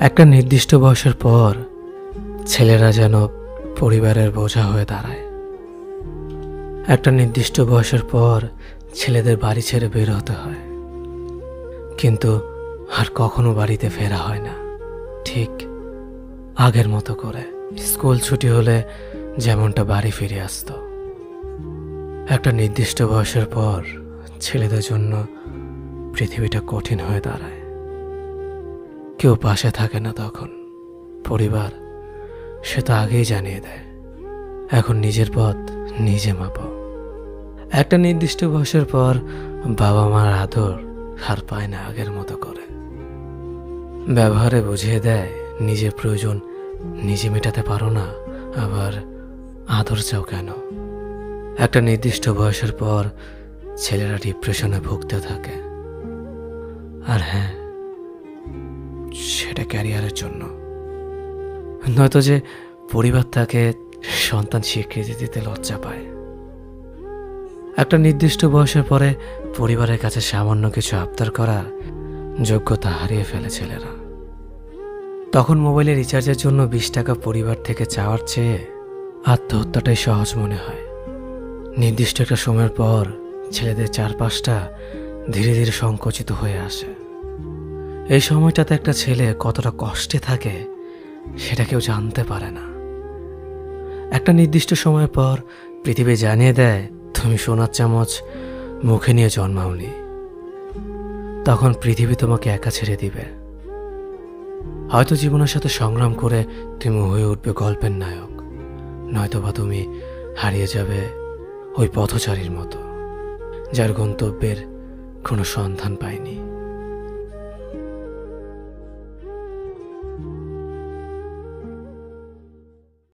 একটা নির্দিষ্ট বয়সের পর ছেলেরা যেন পরিবারের বোঝা হয়ে দাঁড়ায়। একটা নির্দিষ্ট বয়সের পর ছেলেদের বাড়ি ছেড়ে বের হতে হয়, কিন্তু আর কখনো বাড়িতে ফেরা হয় না ঠিক আগের মতো করে। স্কুল ছুটি হলে যেমনটা বাড়ি ফিরে আসতো। একটা নির্দিষ্ট বয়সের পর ছেলেদের জন্য পৃথিবীটা কঠিন হয়ে দাঁড়ায়। কেউ পাশে থাকে না তখন। পরিবার সে তো আগেই জানিয়ে দেয়, এখন নিজের পথ নিজে মাপো। একটা নির্দিষ্ট বয়সের পর বাবা মার আদর আর পায় না আগের মতো করে। ব্যবহারে বুঝিয়ে দেয় নিজের প্রয়োজন নিজে মেটাতে পারো না, আবার আদর চাও কেন। একটা নির্দিষ্ট বয়সের পর ছেলেরা ডিপ্রেশনে ভুগতে থাকে। আর হ্যাঁ, সেটা ক্যারিয়ারের জন্য, নয়তো যে পরিবার তাকে সন্তান স্বীকৃতি দিতে লজ্জা পায়। একটা নির্দিষ্ট বয়সের পরে পরিবারের কাছে সামান্য কিছু আবদার করার যোগ্যতা হারিয়ে ফেলে ছেলেরা। তখন মোবাইলের রিচার্জের জন্য 20 টাকা পরিবার থেকে চাওয়ার চেয়ে আত্মহত্যাটাই সহজ মনে হয়। নির্দিষ্ট একটা সময়ের পর ছেলেদের চারপাশটা ধীরে ধীরে সংকুচিত হয়ে আসে। এই সময়টাতে একটা ছেলে কতটা কষ্টে থাকে সেটা কেউ জানতে পারে না। একটা নির্দিষ্ট সময়ের পর পৃথিবী জানিয়ে দেয় তুমি সোনার চামচ মুখে নিয়ে জন্মাওনি। তখন পৃথিবী তোমাকে একা ছেড়ে দিবে। হয়তো জীবনের সাথে সংগ্রাম করে তুমি হয়ে উঠবে গল্পের নায়ক, নয়তোবা তুমি হারিয়ে যাবে ওই পথচারীর মতো যার গন্তব্যের কোনো সন্ধান পায়নি।